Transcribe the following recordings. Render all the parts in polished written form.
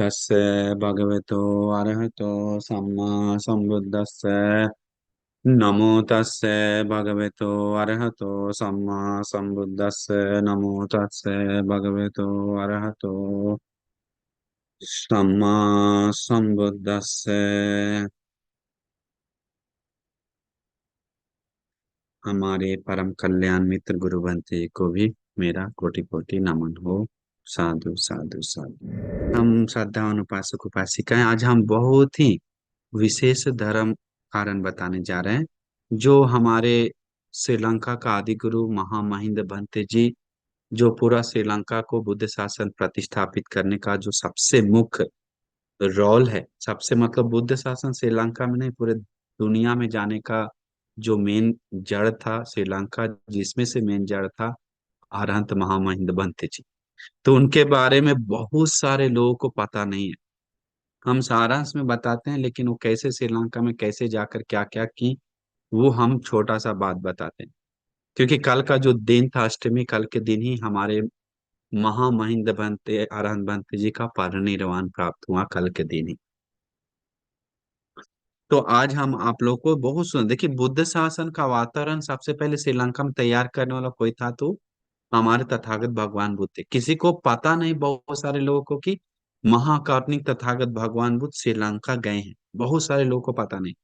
तस्य भगवतो अरहतो सम्मा सम्बुद्धस्य नमो तस्य भगवतो अरहतो सम्मा सम्बुद्धस्य नमो तस्य भगवतो अरहतो सम्मा सम्बुद्धस्य। हमारे परम कल्याण मित्र गुरु बंते को भी मेरा कोटि कोटि नमन हो। साधु साधु साधु। हम श्रद्धा उपासक उपासिकाएं, आज हम बहुत ही विशेष धर्म कारण बताने जा रहे हैं जो हमारे श्रीलंका का आदि गुरु महामहिंद भंते जी, जो पूरा श्रीलंका को बुद्ध शासन प्रतिष्ठापित करने का जो सबसे मुख्य रोल है, सबसे मतलब बुद्ध शासन श्रीलंका में नहीं पूरे दुनिया में जाने का जो मेन जड़ था श्रीलंका, जिसमें से मेन जड़ था अरहंत महामहिंद भंते जी। तो उनके बारे में बहुत सारे लोगों को पता नहीं है। हम सारांश में बताते हैं, लेकिन वो कैसे श्रीलंका में कैसे जाकर क्या क्या की, वो हम छोटा सा बात बताते हैं। क्योंकि कल का जो दिन था अष्टमी, कल के दिन ही हमारे महामहिंद भंते अरहंत भंते जी का परिनिर्वाण प्राप्त हुआ, कल के दिन ही। तो आज हम आप लोग को बहुत सुन देखिए, बुद्ध शासन का वातावरण सबसे पहले श्रीलंका में तैयार करने वाला कोई था तो हमारे तथागत भगवान बुद्ध थे। किसी को पता नहीं, बहुत सारे लोगों को, कि महाकारुणिक तथागत भगवान बुद्ध श्रीलंका गए हैं, बहुत सारे लोगों को पता नहीं।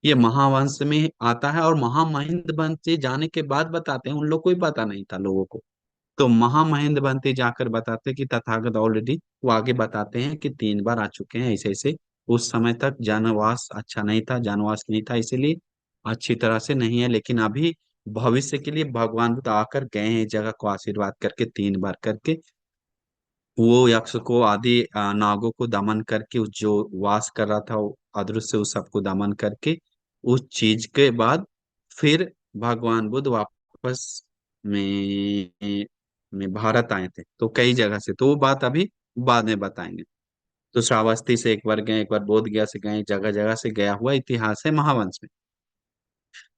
ये महावंश में आता है, और महामहिंद बनते जाने के बाद बताते हैं, उन लोग को ही पता नहीं था लोगों को। तो महामहिंद बनते जाकर बताते कि तथागत ऑलरेडी, वो आगे बताते हैं कि 3 बार आ चुके हैं ऐसे ऐसे। उस समय तक जानवास अच्छा नहीं था, जानवास नहीं था, इसीलिए अच्छी तरह से नहीं है। लेकिन अभी भविष्य के लिए भगवान बुद्ध आकर गए हैं, जगह को आशीर्वाद करके 3 बार करके। वो यक्ष को आदि नागों को दमन करके, उस जो वास कर रहा था वो अदृश्य, उस सबको दमन करके, उस चीज के बाद फिर भगवान बुद्ध वापस में भारत आए थे, तो कई जगह से, तो वो बात अभी बाद में बताएंगे। तो श्रावस्ती से एक बार गए, एक बार बोध गया से गए, जगह जगह से गया हुआ इतिहास है महावंश में।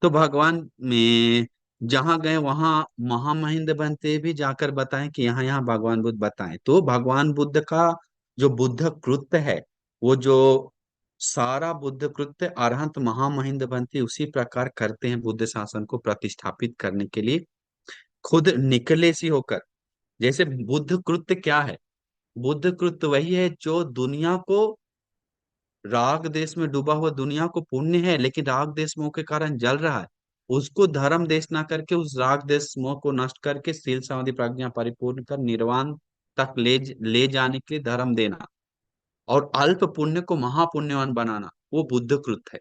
तो भगवान में जहां गए वहां महामहिंद बनते भी जाकर बताएं कि यहाँ यहाँ भगवान बुद्ध बताएं। तो भगवान बुद्ध का जो बुद्ध कृत्य है, वो जो सारा बुद्ध कृत्य अरहंत महामहिंद बनते उसी प्रकार करते हैं, बुद्ध शासन को प्रतिष्ठापित करने के लिए खुद निकले सी होकर। जैसे बुद्ध कृत्य क्या है? बुद्ध कृत्य वही है जो दुनिया को, राग देश में डूबा हुआ दुनिया को पुण्य है लेकिन राग देश मोह के कारण जल रहा है, उसको धर्म देश ना करके उस राग देश मोह को नष्ट करके शील समाधि प्रज्ञा परिपूर्ण कर निर्वाण तक ले जाने के लिए धर्म देना, और अल्प पुण्य को महापुण्यवान बनाना, वो बुद्ध कृत है,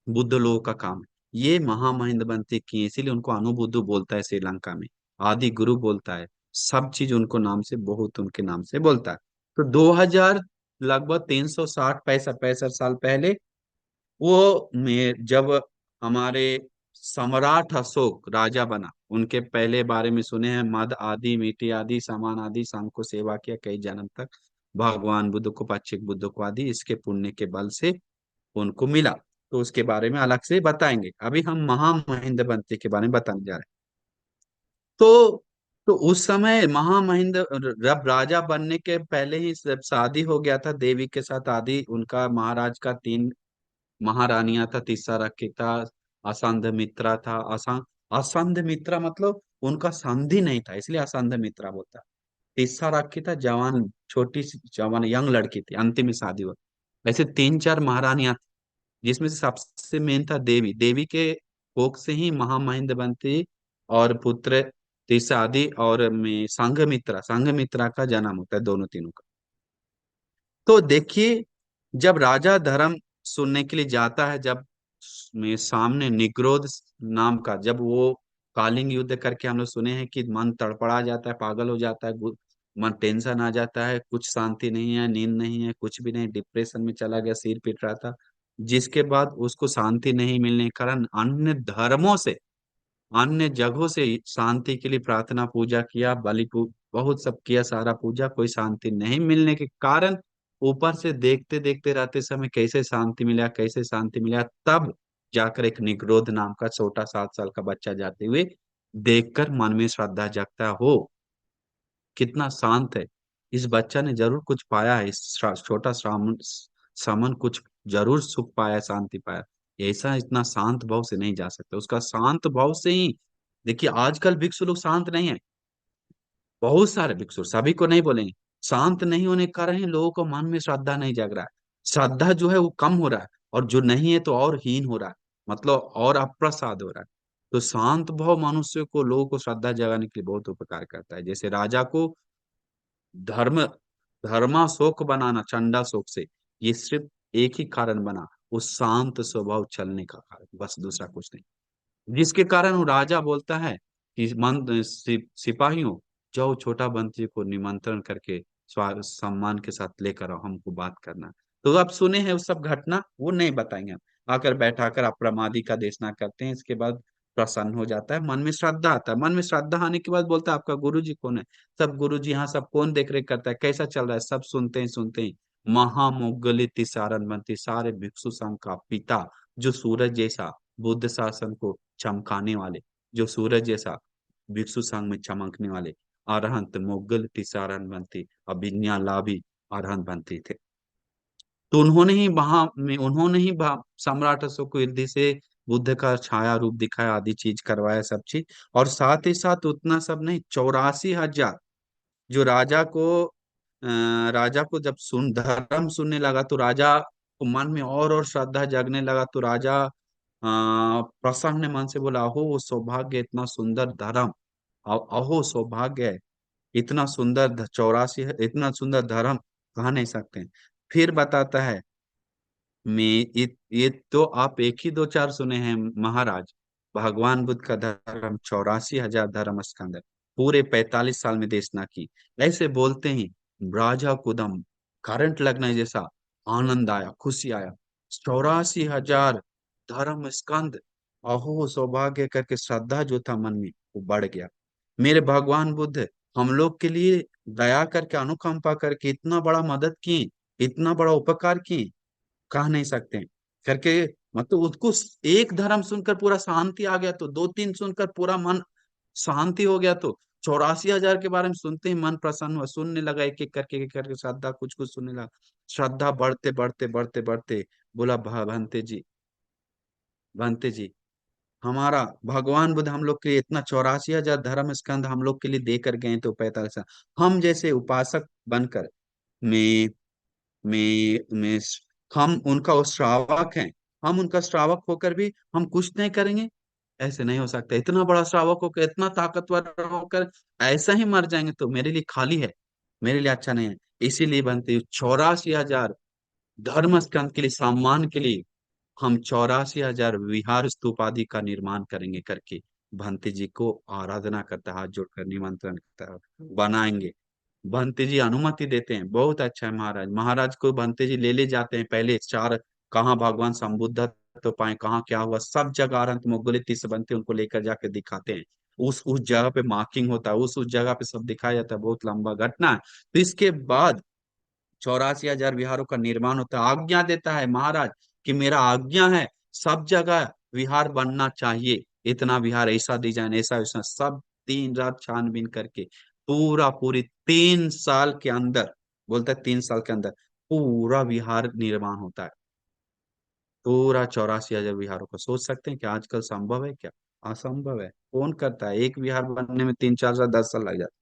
बुद्ध लोगों का काम है। ये महामहिंद बनते किए, इसीलिए उनको अनुभुद्ध बोलता है श्रीलंका में, आदि गुरु बोलता है, सब चीज उनको नाम से, बहुत उनके नाम से बोलता है। तो 2000 लगभग 360 पैंसठ साल पहले, वो में जब हमारे सम्राट अशोक राजा बना, उनके पहले बारे में सुने हैं, मद आदि मिट्टी आदि सामान आदि शाम को सेवा किया कई जन्म तक, भगवान बुद्ध को, पच्चीक बुद्ध को आदि, इसके पुण्य के बल से उनको मिला। तो उसके बारे में अलग से बताएंगे, अभी हम महामहिंद बनते के बारे में बताने जा रहे हैं। तो तो उस समय महामहिंद, जब राजा बनने के पहले ही जब शादी हो गया था देवी के साथ, आदि उनका महाराज का 3 महारानियां था, तीसरा रखी था असंध मित्रा था। असंध मित्रा मतलब उनका संधि नहीं था, इसलिए असंध मित्रा बोलता। तीसरा रखी था जवान, छोटी सी जवान यंग लड़की थी, अंतिम में शादी हुआ। ऐसे 3 4 महारानियां थी, जिसमें से सबसे मेन था देवी। देवी के कोख से ही महामहिंद बनते, और पुत्र तीसरा आदि, और में संघमित्रा का जन्म होता है, दोनों तीनों का। तो देखिए, जब राजा धर्म सुनने के लिए जाता है, जब में सामने निग्रोध नाम का, जब वो कालिंग युद्ध करके, हम लोग सुने हैं कि मन तड़पड़ा जाता है, पागल हो जाता है, मन टेंशन आ जाता है, कुछ शांति नहीं है, नींद नहीं है, कुछ भी नहीं, डिप्रेशन में चला गया, सिर पीट रहा था। जिसके बाद उसको शांति नहीं मिलने के कारण अन्य धर्मों से, अन्य जगहों से शांति के लिए प्रार्थना पूजा किया, बहुत सब किया, सारा पूजा, कोई शांति नहीं मिलने के कारण ऊपर से देखते देखते रहते समय कैसे शांति मिला, कैसे शांति मिला, तब जाकर एक निग्रोध नाम का छोटा 7 साल का बच्चा जाते हुए देखकर मन में श्रद्धा जगता हो, कितना शांत है। इस बच्चा ने जरूर कुछ पाया है, इस छोटा श्रामण सामन कुछ जरूर सुख पाया, शांति पाया। ऐसा इतना शांत भाव से नहीं जा सकता, उसका शांत भाव से ही। देखिए आजकल भिक्षु लोग शांत नहीं है, बहुत सारे भिक्षु, सभी को नहीं बोलेंगे। शांत नहीं होने के कारण ही लोगों को मन में श्रद्धा नहीं जग रहा है। श्रद्धा जो है वो कम हो रहा है, और जो नहीं है तो और हीन हो रहा है, मतलब और अप्रसाद हो रहा है। तो शांत भाव मनुष्य को, लोगों को श्रद्धा जगाने के लिए बहुत उपकार करता है। जैसे राजा को धर्म धर्माशोक बनाना चंडा शोक से, ये सिर्फ एक ही कारण बना, उस शांत स्वभाव चलने का कारण, बस दूसरा कुछ नहीं। जिसके कारण वो राजा बोलता है कि सिपाहियों, जाओ छोटा बंसी को निमंत्रण करके सम्मान के साथ लेकर आओ, हमको बात करना है। तो अब सुने हैं वो सब घटना, वो नहीं बताएंगे हम। आकर बैठाकर अप्रमादी का देशना करते हैं, इसके बाद प्रसन्न हो जाता है, मन में श्रद्धा आता है। मन में श्रद्धा आने के बाद बोलता है आपका गुरु जी कौन है। सब गुरु जी यहाँ सब कौन देख रेख करता है, कैसा चल रहा है, सब सुनते ही महामोगलित सारनवंती, सारे भिक्षु संघ का पिता, जो सूरज जैसा बुद्ध शासन को चमकाने वाले, जो सूरज जैसा भिक्षु संघ में चमकने वाले अरहंत मुगल टिसारन बनती, अभिज्ञा लाभी अरहंत बनते थे। तो उन्होंने ही वहां में, उन्होंने ही सम्राट अशोक को इर्दी से बुद्ध का छाया रूप दिखाया, आदि चीज करवाया, सब चीज। और साथ ही साथ उतना सब नहीं, 84,000 जो राजा को जब धर्म सुनने लगा, तो राजा को मन में और श्रद्धा जगने लगा। तो राजा प्रसन्न मन से बोला, अहो वो सौभाग्य, इतना सुंदर धर्म, अहो सौभाग्य है, इतना सुंदर 84, इतना सुंदर धर्म कहा नहीं सकते हैं। फिर बताता है, मैं ये तो आप एक ही दो चार सुने हैं महाराज, भगवान बुद्ध का धर्म 84,000 धर्म स्कंद है, पूरे 45 साल में देशना की। ऐसे बोलते ही राजा को दम करंट लगने जैसा आनंद आया, खुशी आया। 84,000 धर्म स्कंद, अहो सौभाग्य करके श्रद्धा जो था मन में वो बढ़ गया। मेरे भगवान बुद्ध हम लोग के लिए दया करके, अनुकंपा करके इतना बड़ा मदद की, इतना बड़ा उपकार की, कह नहीं सकते करके। मतलब उसको एक धर्म सुनकर पूरा शांति आ गया, तो दो तीन सुनकर पूरा मन शांति हो गया। तो 84,000 के बारे में सुनते ही मन प्रसन्न हुआ, सुनने लगा एक एक करके श्रद्धा कुछ कुछ सुनने लगा। श्रद्धा बढ़ते बढ़ते बढ़ते बढ़ते बोला, भंते जी, हमारा भगवान बुद्ध हम लोग के लिए इतना 84,000 धर्म स्कंध हम लोग के लिए देकर गए, तो 45 साल हम जैसे उपासक बनकर, मैं मैं हम उनका वो श्रावक हैं, हम उनका श्रावक होकर भी हम कुछ नहीं करेंगे। ऐसे नहीं हो सकता, इतना बड़ा श्रावक होकर, इतना ताकतवर होकर ऐसा ही मर जाएंगे तो मेरे लिए खाली है, मेरे लिए अच्छा नहीं है। इसीलिए बनते 84,000 धर्म स्कंध के लिए, सम्मान के लिए हम 84,000 विहार स्तूप आदि का निर्माण करेंगे करके भंते जी को आराधना करता है, हाथ जोड़कर निमंत्रण करता है, बनाएंगे। भंते जी अनुमति देते हैं, बहुत अच्छा है महाराज। महाराज को भंते जी ले जाते हैं, पहले चार, कहाँ भगवान संबुद्ध तो पाए, कहाँ क्या हुआ, सब जगह अरंत मुगलित तीस बनते उनको लेकर जाके दिखाते हैं। उस जगह पे मार्किंग होता है, उस जगह पे सब दिखाया जाता है, बहुत लंबा घटना है। तो इसके बाद 84,000 विहारों का निर्माण होता है। आज्ञा देता है महाराज कि मेरा आज्ञा है, सब जगह विहार बनना चाहिए, इतना विहार, ऐसा डिजाइन, ऐसा वैसा, सब दिन रात छानबीन करके पूरी 3 साल के अंदर, बोलता है 3 साल के अंदर पूरा विहार निर्माण होता है। पूरा 84,000 विहारों का, सोच सकते हैं कि आजकल संभव है क्या? असंभव है। कौन करता है? एक विहार बनने में 3 4 साल 10 साल लग जाता है।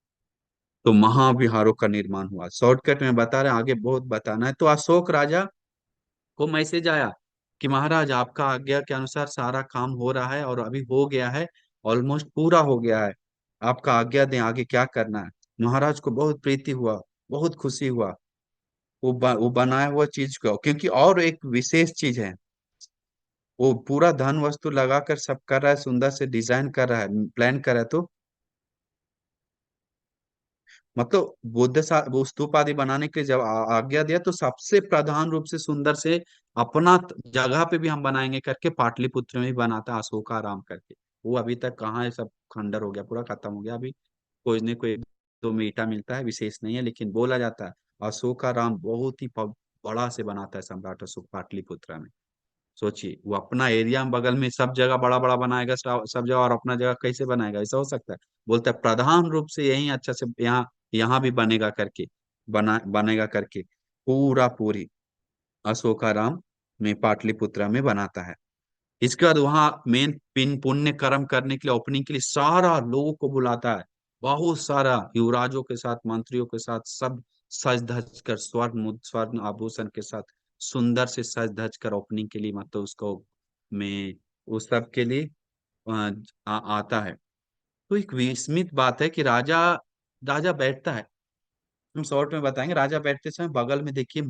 तो महाविहारों का निर्माण हुआ। शॉर्टकट में बता रहे हैं, आगे बहुत बताना है। तो अशोक राजा को मैसेज आया कि महाराज आपका आज्ञा के अनुसार सारा काम हो रहा है, और अभी हो गया है, ऑलमोस्ट पूरा हो गया है, आपका आज्ञा दें, आगे क्या करना है। महाराज को बहुत प्रीति हुआ, बहुत खुशी हुआ। वो बनाया हुआ चीज को, क्योंकि और एक विशेष चीज है, वो पूरा धन वस्तु लगाकर सब कर रहा है, सुंदर से डिजाइन कर रहा है, प्लान कर रहा है। तो मतलब वो स्तूप आदि बनाने के जब आज्ञा दिया, तो सबसे प्रधान रूप से सुंदर से अपना जगह पे भी हम बनाएंगे करके पाटलिपुत्र में भी बनाता है अशोकाराम करके। वो अभी तक कहाँ है, सब खंडर हो गया, पूरा खत्म हो गया। अभी कोई न कोई दो में ईटा मिलता है, विशेष नहीं है, लेकिन बोला जाता है अशोकाराम बहुत ही बड़ा से बनाता है सम्राट अशोक पाटलिपुत्र में। सोचिए, वो अपना एरिया में बगल में सब जगह बड़ा बड़ा बनाएगा, सब जगह, और अपना जगह कैसे बनाएगा? ऐसा हो सकता है? बोलता है प्रधान रूप से यही अच्छा से यहाँ यहाँ भी बनेगा करके। बनेगा करके पूरा पूरी अशोकाराम में पाटलिपुत्रा में बनाता है। इसके बाद वहां मेन पिन पुण्य कर्म करने के लिए, ओपनिंग के लिए सारा लोगों को बुलाता है। बहुत सारा युवराजों के साथ, मंत्रियों के साथ, सब सज धज कर, स्वर्ण आभूषण के साथ सुंदर से सज धज कर ओपनिंग के लिए, मतलब उसको में उस सब के लिए आता है। तो एक विस्मित बात है कि राजा राजा बैठता है। हम शॉर्ट में बताएंगे। राजा बैठते समय बगल में देखिए,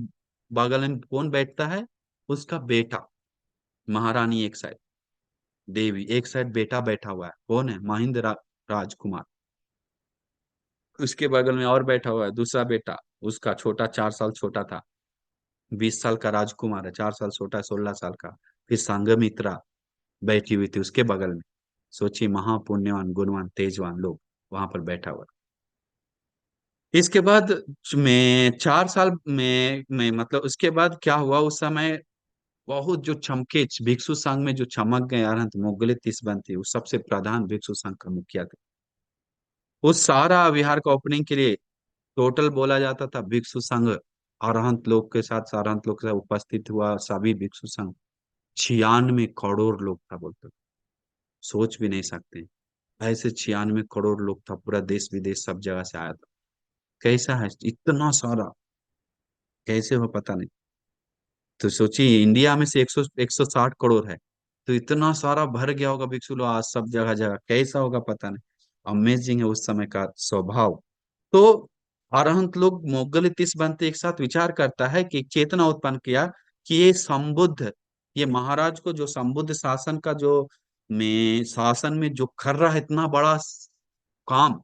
बगल में कौन बैठता है? उसका बेटा। महारानी एक साइड, देवी एक साइड, बेटा बैठा हुआ है। कौन है? महेंद्र राजकुमार। उसके बगल में और बैठा हुआ है दूसरा बेटा, उसका छोटा, 4 साल छोटा था। 20 साल का राजकुमार है, 4 साल छोटा, 16 साल का। फिर संघमित्रा बैठी हुई थी उसके बगल में। सोचिए, महापुण्यवान, गुणवान, तेजवान लोग वहां पर बैठा हुआ। इसके बाद में 4 साल में मतलब उसके बाद क्या हुआ उस समय? बहुत जो चमके भिक्षु संघ में, जो चमक गए अरहंत मुगले तिसबंती, वो सबसे प्रधान भिक्षु संघ का मुखिया थे। उस सारा विहार का ओपनिंग के लिए टोटल बोला जाता था भिक्षु संघ, अरहंत लोग के साथ, अरहंत लोग के साथ उपस्थित हुआ सभी भिक्षु संघ 96 करोड़ लोग था बोलते। सोच भी नहीं सकते, ऐसे 96 करोड़ लोग था, पूरा देश विदेश सब जगह से आया था। कैसा है इतना सारा? कैसे हो पता नहीं। तो सोचिए, इंडिया में से 160 करोड़ है, तो इतना सारा भर गया होगा भिक्षु लोग आज सब जगह जगह। कैसा होगा पता नहीं। अमेजिंग है उस समय का स्वभाव। तो अरहंत लोग मुगल इतिस बनते एक साथ विचार करता है कि चेतना उत्पन्न किया कि ये संबुद्ध, ये महाराज को जो संबुद्ध शासन का जो में शासन में जो कर रहा है इतना बड़ा काम,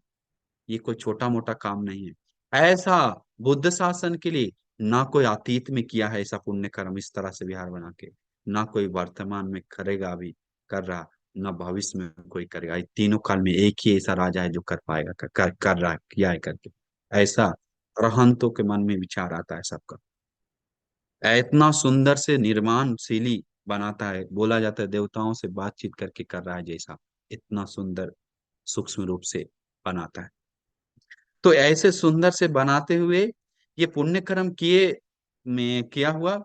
ये कोई छोटा मोटा काम नहीं है। ऐसा बुद्ध शासन के लिए ना कोई अतीत में किया है ऐसा पुण्य कर्म, इस तरह से विहार बना के, ना कोई वर्तमान में करेगा अभी, कर रहा, ना भविष्य में कोई करेगा। ये तीनों काल में एक ही ऐसा राजा है जो कर पाएगा, कर रहा है, किया है करके। ऐसा अरहंतों के मन में विचार आता है सबका। इतना सुंदर से निर्माणशीली बनाता है, बोला जाता है देवताओं से बातचीत करके कर रहा है जैसा, इतना सुंदर सूक्ष्म रूप से बनाता है। तो ऐसे सुंदर से बनाते हुए ये पुण्य कर्म किए में किया हुआ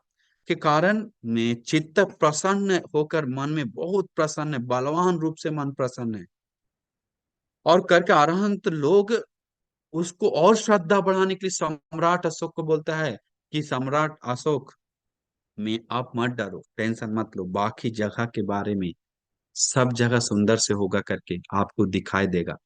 के कारण में चित्त प्रसन्न होकर, मन में बहुत प्रसन्न है, बलवान रूप से मन प्रसन्न है। और करके अरहंत लोग उसको और श्रद्धा बढ़ाने के लिए सम्राट अशोक को बोलता है कि सम्राट अशोक में आप मत डरो, टेंशन मत लो, बाकी जगह के बारे में सब जगह सुंदर से होगा करके आपको दिखाई देगा।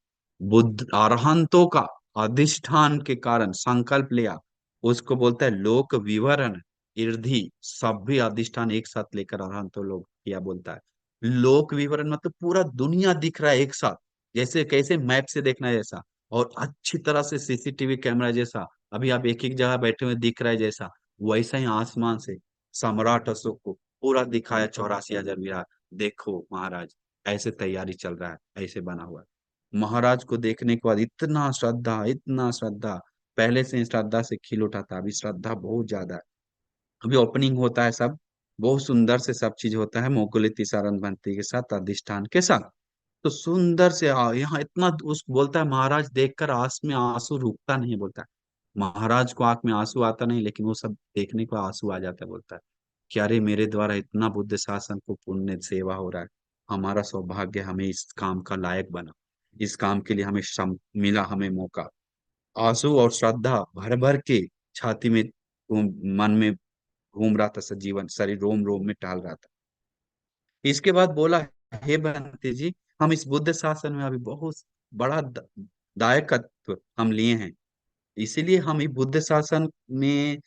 बुद्ध अरहंतों का अधिष्ठान के कारण संकल्प लिया, उसको बोलता है लोक विवरण इर्धि, सब भी अधिष्ठान एक साथ लेकर अरहंतों लोग किया बोलता है। लोक विवरण मतलब पूरा दुनिया दिख रहा है एक साथ, जैसे कैसे मैप से देखना है जैसा, और अच्छी तरह से सीसीटीवी कैमरा जैसा, अभी आप एक एक जगह बैठे हुए दिख रहा है जैसा, वैसा ही आसमान से सम्राट अशोक को पूरा दिखाया 84,000 विराट। देखो महाराज, ऐसे तैयारी चल रहा है, ऐसे बना हुआ है। महाराज को देखने के बाद इतना श्रद्धा, इतना श्रद्धा, पहले से ही श्रद्धा से खिल उठा था, अभी श्रद्धा बहुत ज्यादा है। अभी ओपनिंग होता है सब, बहुत सुंदर से सब चीज होता है मोगुलित सारंग बनती के साथ, अधिष्ठान के साथ। तो सुंदर से यहाँ इतना उस बोलता है, महाराज देखकर आंख में आंसू रुकता नहीं बोलता है। महाराज को आंख में आंसू आता नहीं, लेकिन वो सब देखने को आंसू आ जाता है। बोलता है कि अरे मेरे द्वारा इतना बुद्ध शासन को पुण्य सेवा हो रहा है, हमारा सौभाग्य, हमें इस काम का लायक बना, इस काम के लिए हमें मिला हमें मौका। आंसू और श्रद्धा भर भर के छाती में मन में घूम रहा था, सजीवन शरीर रोम रोम में टहल रहा था। इसके बाद बोला, हे बंते जी, हम इस बुद्ध शासन में अभी बहुत बड़ा दायकत्व हम लिए हैं, इसीलिए हम इस बुद्ध शासन में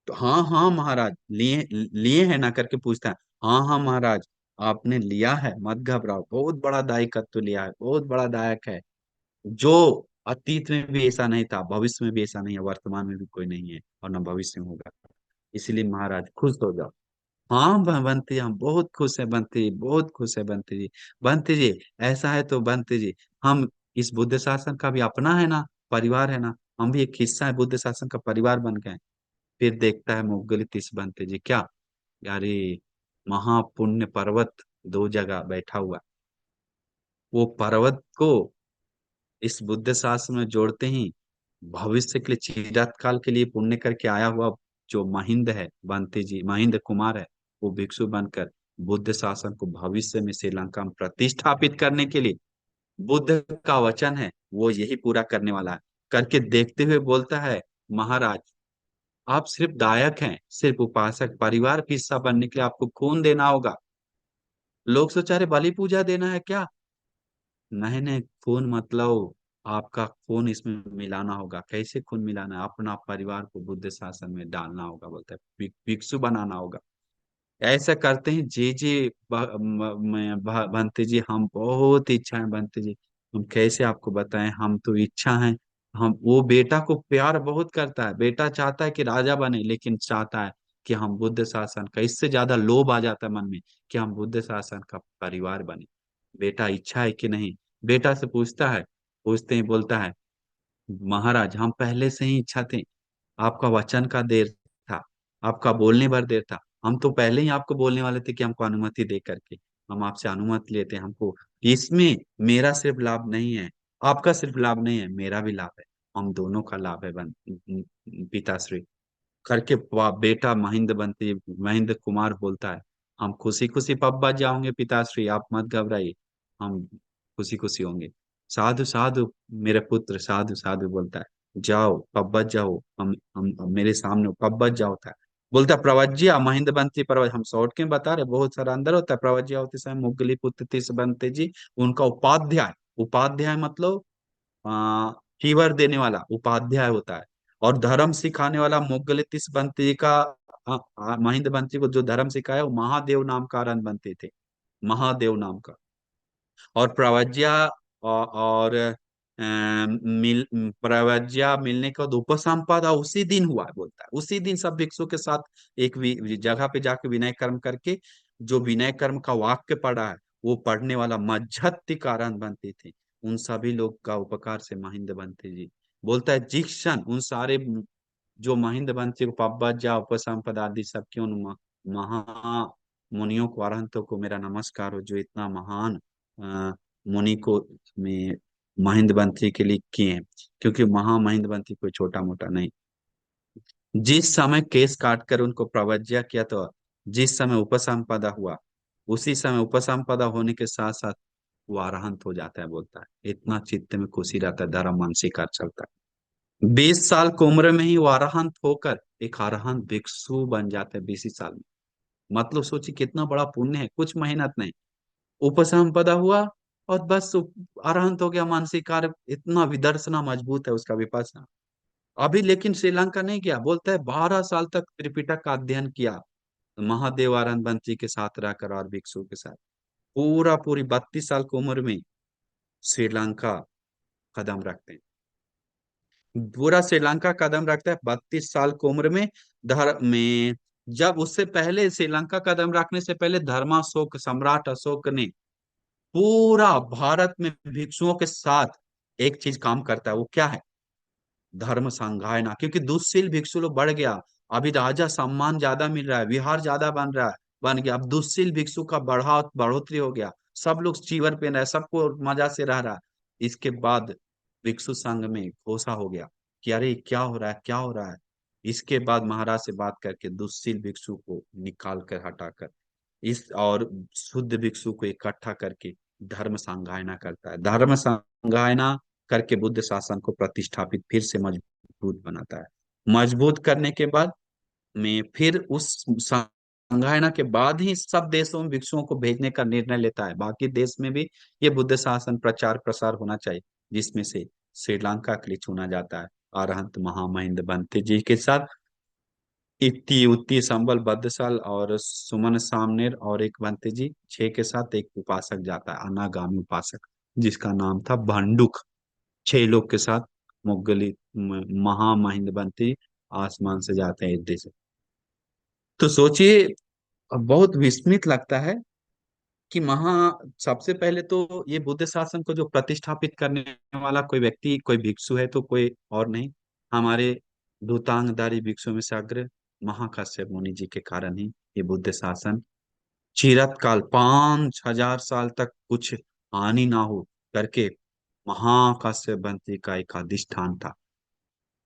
तो हाँ हाँ महाराज, लिए लिए हैं ना करके पूछता है। हाँ हाँ महाराज, आपने लिया है, मत घबराओ, बहुत बड़ा दायित्व लिया है, बहुत बड़ा दायक है, जो अतीत में भी ऐसा नहीं था, भविष्य में भी ऐसा नहीं है, वर्तमान में भी कोई नहीं है, और न भविष्य में होगा। इसलिए महाराज खुश हो जाओ। हाँ बंते जी, हम बहुत खुश है बंते जी, बहुत खुश है बंते जी। बंते जी, ऐसा है तो बंते जी, हम इस बुद्ध शासन का भी अपना है ना, परिवार है ना, हम भी एक हिस्सा है बुद्ध शासन का, परिवार बन गए। फिर देखता है मुगलित बनते जी क्या, यारे महापुण्य पर्वत दो जगह बैठा हुआ, वो पर्वत को इस बुद्ध शास्त्र में जोड़ते ही भविष्य के लिए चिरत काल के लिए पुण्य करके आया हुआ जो महिंद है, बंती जी महिंद कुमार है, वो भिक्षु बनकर बुद्ध शासन को भविष्य में श्रीलंका में प्रतिष्ठापित करने के लिए, बुद्ध का वचन है वो यही पूरा करने वाला है, करके देखते हुए बोलता है, महाराज आप सिर्फ दायक हैं, सिर्फ उपासक, परिवार का हिस्सा बनने के लिए आपको खून देना होगा। लोग सोचा रहे बलि पूजा देना है क्या? नहीं नहीं, खून मतलब आपका खून इसमें मिलाना होगा। कैसे खून मिलाना है? अपना परिवार को बुद्ध शासन में डालना होगा, बोलता है भिक्षु बनाना होगा। ऐसा करते हैं जी जी। भंते जी हम बहुत इच्छा है भंते जी, हम कैसे आपको बताएं, हम तो इच्छा है। हम वो बेटा को प्यार बहुत करता है, बेटा चाहता है कि राजा बने, लेकिन चाहता है कि हम बुद्ध शासन का, इससे ज्यादा लोभ आ जाता है मन में कि हम बुद्ध शासन का परिवार बने। बेटा इच्छा है कि नहीं? बेटा से पूछता है, पूछते ही बोलता है, महाराज हम पहले से ही इच्छा थे, आपका वचन का देर था, आपका बोलने भर देर था। हम तो पहले ही आपको बोलने वाले थे कि हमको अनुमति दे करके हम आपसे अनुमति लेते हैं। हमको इसमें मेरा सिर्फ लाभ नहीं है, आपका सिर्फ लाभ नहीं है, मेरा भी लाभ है, हम दोनों का लाभ है पिताश्री। करके बेटा महेंद्र कुमार बोलता है, हम खुशी खुशी पब्बा जाओगे पिताश्री, आप मत घबराइए, हम खुशी खुशी होंगे। साधु साधु मेरे पुत्र, साधु साधु बोलता है, जाओ पब्बा जाओ, हम मेरे सामने पब्बा जाओ था। बोलता है, प्रवज्या महेंद्र बनते प्रवज, हम शॉर्ट के में बता रहे, बहुत सारा अंदर होता है। प्रवज्या होते समय मुगली पुत्र तीस बनते जी, उनका उपाध्याय, उपाध्याय मतलब आ, फीवर देने वाला उपाध्याय होता है। और धर्म सिखाने वाला मुगलतीस बंती का, महेंद्र बंती को जो धर्म सिखाया वो महादेव नाम का रन बनते थे, महादेव नाम का। और प्रवज्या और प्रवज्या मिलने के बाद उपसंपदा उसी दिन हुआ है, बोलता है उसी दिन सब भिक्षु के साथ एक जगह पे जाके विनय कर्म करके, जो विनय कर्म का वाक्य पढ़ा है वो पढ़ने वाला मज्जत कारण बनती थी। उन सभी लोग का उपकार से महिंद बनते जी, बोलता है जिस क्षण उन सारे जो महिंद बनते को पब्बजा उपसंपदा आदि सबके उन महा मुनियों को, अरहंतों को मेरा नमस्कार हो, जो इतना महान मुनि को में महिंद बंसी के लिए किए हैं। क्योंकि महा महिंद बंसी कोई छोटा मोटा नहीं। जिस समय केस काट कर उनको प्रवज्ञा किया, तो जिस समय उपसंपदा हुआ, उसी समय उपसंपदा होने के साथ साथ वो अरहंत हो जाता है, बोलता है इतना चित्त में खुशी रहता है, धर्म मन स्वीकार चलता है। 20 साल की उम्र में ही वो अरहंत होकर एक अरहंत भिक्षु बन जाते हैं, 20 साल में। मतलब सोचिए कितना बड़ा पुण्य है, कुछ मेहनत नहीं, उपसंपदा हुआ और बस अरहंत हो गया। मानसिक कार्य इतना विदर्शना मजबूत है उसका, विपස්සना। अभी लेकिन श्रीलंका नहीं गया, बोलता है 12 साल तक त्रिपिटक का अध्ययन किया, महादेव आनंद बंसी के साथ रहकर और भिक्षु के साथ। पूरी 32 साल की उम्र में श्रीलंका कदम रखते हैं, पूरा श्रीलंका कदम रखता है 32 साल की उम्र में। धर्म में, जब उससे पहले श्रीलंका कदम रखने से पहले धर्माशोक, सम्राट अशोक ने पूरा भारत में भिक्षुओं के साथ एक चीज काम करता है, वो क्या है? धर्म संगायना। क्योंकि दुस्शील भिक्षु लोग बढ़ गया, अभी राजा सम्मान ज्यादा मिल रहा है, विहार ज्यादा बन रहा है, बन गया, अब दुस्शील भिक्षु का बढ़ोतरी हो गया, सब लोग चीवर पहन रहे हैं, सबको मजा से रह रहा है। इसके बाद भिक्षु संघ में घोषणा हो गया कि अरे क्या हो रहा है, क्या हो रहा है। इसके बाद महाराज से बात करके दुस्शील भिक्षु को निकाल कर हटाकर इस और शुद्ध भिक्षु को इकट्ठा करके धर्म संगायना करता है। धर्म संगायना करके बुद्ध शासन को प्रतिष्ठापित फिर से मजबूत बनाता है। मजबूत करने के बाद में फिर उस संगायना के बाद ही सब देशों में भिक्षुओं को भेजने का निर्णय लेता है, बाकी देश में भी ये बुद्ध शासन प्रचार प्रसार होना चाहिए, जिसमें से श्रीलंका के लिए चुना जाता है अरहंत महामहिंद बनते जी के साथ इत्ती उत्ती संबल बद्दसाल और सुमन सामनेर और एक बनते जी 6 के साथ एक उपासक जाता है, अनागामी उपासक, जिसका नाम था भंडुक। 6 लोग के साथ मुगली महामहिंद बनते आसमान से जाते हैं इस देश। तो सोचिए, अब बहुत विस्मित लगता है कि सबसे पहले तो ये बुद्ध शासन को जो प्रतिष्ठापित करने वाला कोई व्यक्ति, कोई भिक्षु है तो कोई और नहीं, हमारे धूतांगधारी भिक्षु में से अग्र महाकाश्यप मुनि जी के कारण ही ये बुद्ध शासन चिरत काल 5,000 साल तक कुछ हानि ना हो करके महाकाश्यप बंती का एक अधिष्ठान था।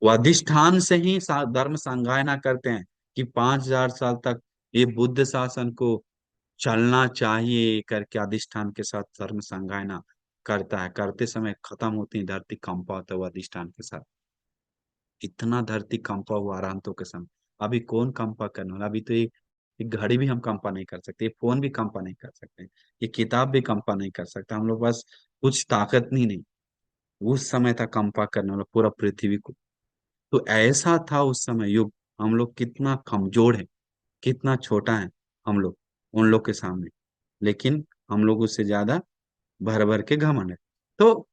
वो अधिष्ठान से ही धर्म संगायना करते हैं कि 5,000 साल तक ये बुद्ध शासन को चलना चाहिए करके अधिष्ठान के साथ धर्म संगायना करता है। करते समय खत्म होती है, धरती कंपा होता है वो अधिष्ठान के साथ। इतना धरती कंपा हुआ अरांतों के समय। अभी कौन कंपा करने वाला? अभी तो एक घड़ी भी हम कंपा नहीं कर सकते, ये फोन भी कंपा नहीं कर सकते, ये किताब भी कंपा नहीं कर सकता। हम लोग बस कुछ ताकत नहीं। उस समय था कंपा करने वाला पूरा पृथ्वी को। तो ऐसा था उस समय युग। हम लोग कितना कमजोर है, कितना छोटा है हम लोग उन लोग के सामने। लेकिन हम लोग उससे ज्यादा भर भर के घमंड है। तो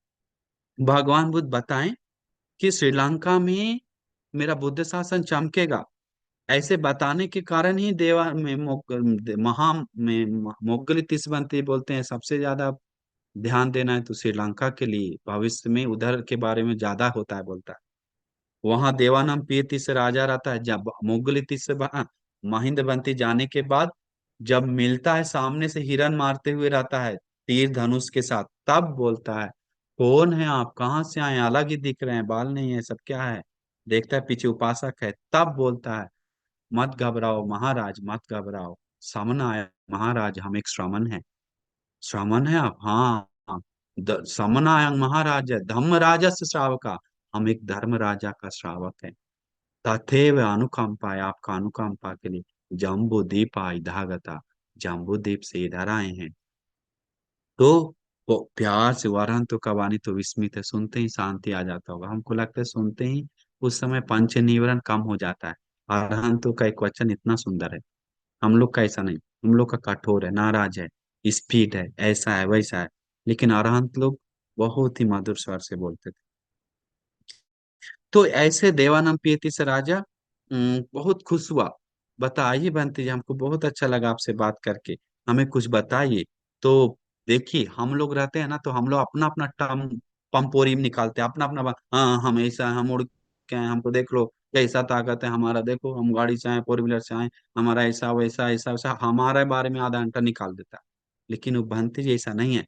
भगवान बुद्ध बताएं कि श्रीलंका में मेरा बुद्ध शासन चमकेगा, ऐसे बताने के कारण ही देवा में मोगली तिसवंती बोलते हैं सबसे ज्यादा ध्यान देना है तो श्रीलंका के लिए, भविष्य में उधर के बारे में ज्यादा होता है बोलता है। वहां देवानंद पीर से राजा रहता है। जब मुगल से महिंद बंती जाने के बाद जब मिलता है सामने से, हिरन मारते हुए रहता है तीर धनुष के साथ, तब बोलता है कौन है आप, कहाँ से आए, अलग ही दिख रहे हैं, बाल नहीं है, सब क्या है? देखता है पीछे उपासक है, तब बोलता है मत घबराओ महाराज, मत घबराओ। समन आया महाराज, हम एक श्रमण है। श्रमण है आप? हाँ हाँ। समन आया महाराज है, धम्म राजस्य श्रावका, हम एक धर्म राजा का श्रावक है। तथैव अनुकंपा, आपका अनुकंपा के लिए जम्बू दीपा इधागता, जम्बू द्वीप से इधर आए हैं। तो वो प्यार से वारांतु का वाणी तो विस्मित है, सुनते ही शांति आ जाता होगा। हमको लगता है सुनते ही उस समय पंच निवारण कम हो जाता है। अरहंतों का एक वचन इतना सुंदर है। हम लोग का ऐसा नहीं, हम लोग का कठोर है, नाराज है, स्पीड है, ऐसा है वैसा है। लेकिन अरहंत लोग बहुत ही मधुर स्वर से बोलते थे। तो ऐसे देवानंद पीयतीस राजा बहुत खुश हुआ। बताइए बंटी जी, हमको बहुत अच्छा लगा आपसे बात करके, हमें कुछ बताइए। तो देखिए हम लोग रहते हैं ना, तो हम लोग अपना अपना टर्म पंपोरिम निकालते हैं, अपना अपना हाँ हम ऐसा हैं, हम उड़ के हैं, हमको देख लो कैसा ताकत है हमारा, देखो हम गाड़ी से आए, फोर व्हीलर से आए, हमारा ऐसा वैसा ऐसा वैसा, हमारे बारे में आधा घंटा निकाल देता है। लेकिन वो बंटी जी ऐसा नहीं है।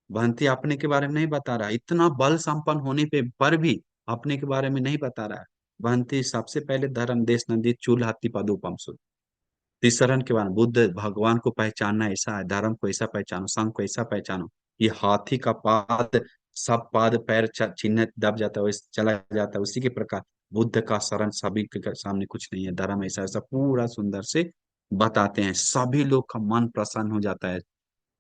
बंटी अपने के बारे में नहीं बता रहा, इतना बल संपन्न होने पे पर भी अपने के बारे में नहीं बता रहा है। बंटी सबसे पहले धर्म देश नंदी चूल हाथी पदुपम सुन। तीसरन के बाद बुद्ध भगवान को पहचानना ऐसा है, धर्म को ऐसा पहचानो, संघ को ऐसा पहचानो। ये हाथी का पाद, सब पाद पैर चिन्ह दब जाता है, वैसे चला जाता है, उसी के प्रकार बुद्ध का शरण सभी के सामने कुछ नहीं है। धर्म ऐसा ऐसा पूरा सुंदर से बताते हैं, सभी लोग का मन प्रसन्न हो जाता है।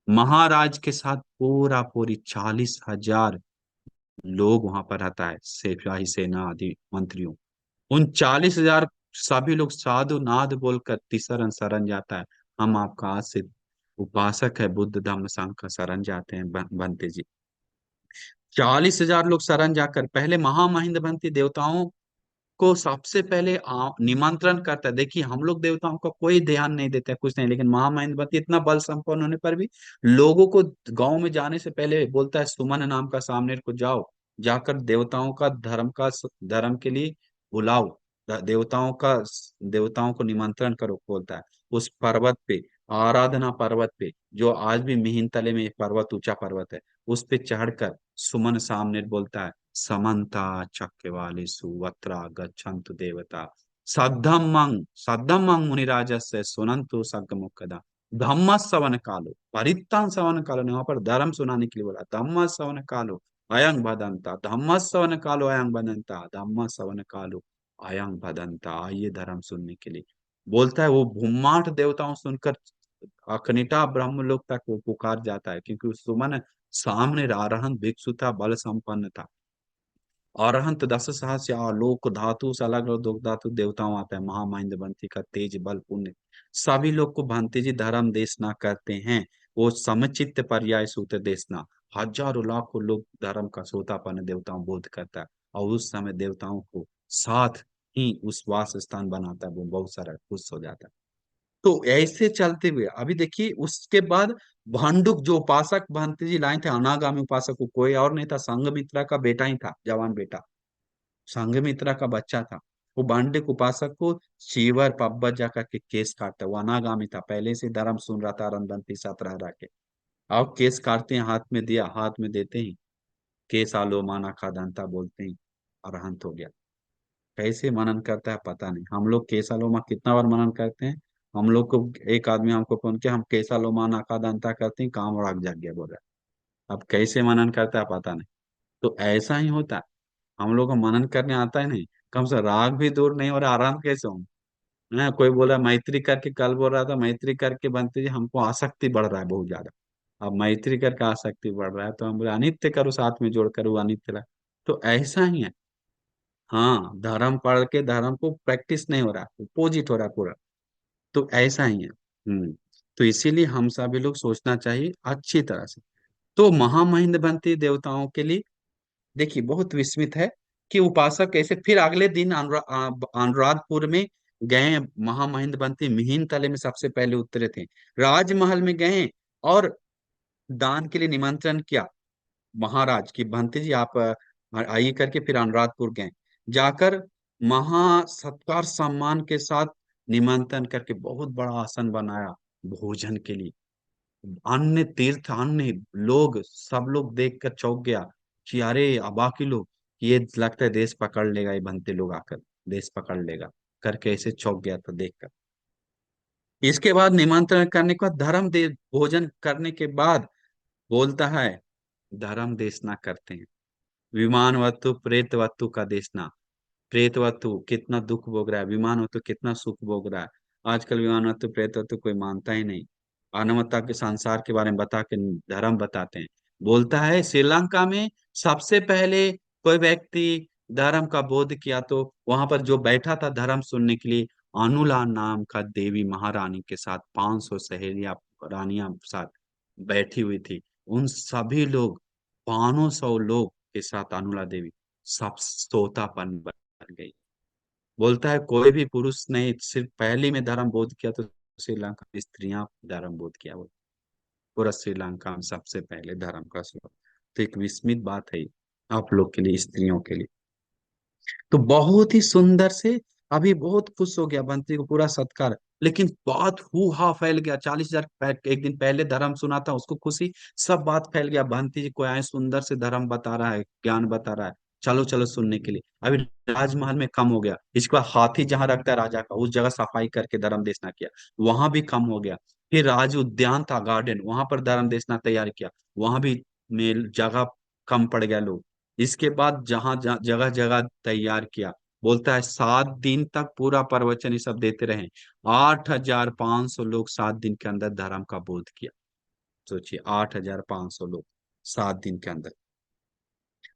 महाराज के साथ पूरा पूरी 40,000 लोग वहां पर रहता है, सिपाही सेना आदि मंत्रियों। उन 40,000 सभी लोग साधु नाद बोलकर तीसरन शरण जाता है। हम आपका आज से उपासक है, बुद्ध धम्म संघ का शरण जाते हैं बनते जी। 40,000 लोग शरण जाकर पहले महामहिम बनते देवताओं को सबसे पहले निमंत्रण करता है। देखिए हम लोग देवताओं का कोई ध्यान नहीं देते हैं, कुछ नहीं, लेकिन महामहिमवती इतना बल संपन्न होने पर भी लोगों को गांव में जाने से पहले बोलता है सुमन नाम का सामने को जाओ, जाकर देवताओं का धर्म के लिए बुलाओ, देवताओं को निमंत्रण करो बोलता है। उस पर्वत पे, आराधना पर्वत पे, जो आज भी मिहिन में एक पर्वत, ऊंचा पर्वत है, उस पे चढ़कर सुमन सामने बोलता है समन्ता चक्रवाले सुवत्रा गच्छन्तु देवता सद्धम्मं मुनिराजस्य सुनन्तु सग्गमुखदा धम्म श्रवण कालो, परित्तान श्रवण कालो ने वहां पर धर्म सुनाने के लिए बोला। धम्म श्रवण कालो अयं भदंता, धम्म श्रवण कालो अयं भदंता, धम्म श्रवण कालो अयं भदंता, आइए धर्म सुनने के लिए बोलता है। वो भूमाठ देवताओं सुनकर अकनिटा ब्रह्मलोक तक वो पुकार जाता है, क्योंकि उस सुमन सामने अरहंत भिक्षु था, बल संपन्न था। अरहंत दस सहस्र आलोक धातु से अलग अलग दो धातु देवताओं आता है। महामहिंद बंती का तेज बल पुण्य सभी लोग को भंते जी धर्म देशना करते हैं। वो समचित्त पर्याय सूत्र देशना, हजारों लाखों लोग धर्म का सोतापन देवताओं बोध करता है। और उस समय देवताओं को साथ ही उस वास स्थान बनाता है, वो बहुत सारा खुश हो जाता है। तो ऐसे चलते हुए अभी देखिए उसके बाद भांडुक जो उपासक भंते जी लाए थे, अनागामी उपासक, को कोई और नहीं था, संघमित्रा का बेटा ही था, जवान बेटा, संघमित्रा का बच्चा था। वो भांडुक उपासक को चीवर पब्बर जाकर के केस काटता, वो अनागामी था, पहले से धर्म सुन रहा था रणबंती साथ रह रहा के। अब केस काटते हैं, हाथ में दिया, हाथ में देते ही केस आलो माना खा दंता बोलते ही अरहंत हो गया। कैसे मनन करता है पता नहीं। हम लोग केसालोमा कितना बार मनन करते हैं। हम लोग को एक आदमी हमको फोन किया, हम केसालोमा नाका दंता करते हैं, काम और आग जाग गया बोल रहा है। अब कैसे मनन करता है पता नहीं। तो ऐसा ही होता है। हम लोग को मनन करने आता है नहीं। कम से राग भी दूर नहीं हो रहा, आराम कैसे हो। है कोई बोला मैत्री करके, कल बोल रहा था मैत्री करके बनते जी हमको आसक्ति बढ़ रहा है बहुत ज्यादा। अब मैत्री करके आसक्ति बढ़ रहा है तो हम बोले अनित्य करो, साथ में जोड़ कर वो अनित्य ला। तो ऐसा ही है। हाँ, धर्म पढ़ के धर्म को प्रैक्टिस नहीं हो रहा, अपोजिट हो रहा पूरा। तो ऐसा ही है। तो इसीलिए हम सभी लोग सोचना चाहिए अच्छी तरह से। तो महामहिम बनती देवताओं के लिए देखिए बहुत विस्मित है कि उपासक कैसे फिर अगले दिन अनुराधपुर में गए। महामहिम बनती मिहिन तले में सबसे पहले उतरे थे। राजमहल में गए और दान के लिए निमंत्रण किया महाराज की, भंते जी आप आइए करके। फिर अनुराधपुर गए, जाकर महा सत्कार सम्मान के साथ निमंत्रण करके बहुत बड़ा आसन बनाया भोजन के लिए। अन्य तीर्थ अन्य लोग सब लोग देख कर चौंक गया कि अरे बाकी लोग, ये लगता है देश पकड़ लेगा, ये बनते लोग आकर देश पकड़ लेगा करके ऐसे चौंक गया था देखकर। इसके बाद निमंत्रण करने के बाद धर्म दे भोजन करने के बाद बोलता है धर्म देशना करते हैं। विमान वस्तु प्रेत वस्तु का देशना। प्रेत वस्तु कितना दुख भोग रहा है, विमान वस्तु कितना सुख भोग रहा है। आजकल विमान वस्तु प्रेत वस्तु कोई मानता ही नहीं। अनमता के संसार के बारे में बता के धर्म बताते हैं। बोलता है श्रीलंका में सबसे पहले कोई व्यक्ति धर्म का बोध किया तो वहां पर जो बैठा था धर्म सुनने के लिए, अनुला नाम का देवी महारानी के साथ 500 सहेलियां रानियां साथ बैठी हुई थी। उन सभी लोग 500 लोग के साथ अनुला देवी सब सोतापन बन गई। बोलता है कोई भी पुरुष नहीं, सिर्फ पहली में धर्म बोध किया तो श्रीलंका में स्त्रियां धर्म बोध किया। वो पूरा श्रीलंका में सबसे पहले धर्म का शुरू। तो एक विस्मित बात है ये, आप लोग के लिए, स्त्रियों के लिए। तो बहुत ही सुंदर से अभी बहुत खुश हो गया बंटी को पूरा सत्कार। लेकिन बात हु हा फैल गया, 40,000 एक दिन पहले धर्म सुना था उसको खुशी, सब बात फैल गया बंटी जी को आए सुंदर से धर्म बता रहा है, ज्ञान बता रहा है, चलो चलो सुनने के लिए। अभी राजमहल में कम हो गया, इसके बाद हाथी जहां रखता है राजा का उस जगह सफाई करके धर्म देशना किया, वहां भी कम हो गया। फिर राज उद्यान था गार्डन, वहां पर धर्म देशना तैयार किया, वहां भी मेल जगह कम पड़ गया लोग। इसके बाद जहां जगह जगह तैयार किया। बोलता है 7 दिन तक पूरा प्रवचन ये सब देते रहे। 8,500 लोग 7 दिन के अंदर धर्म का बोध किया। सोचिए 8,500 लोग 7 दिन के अंदर।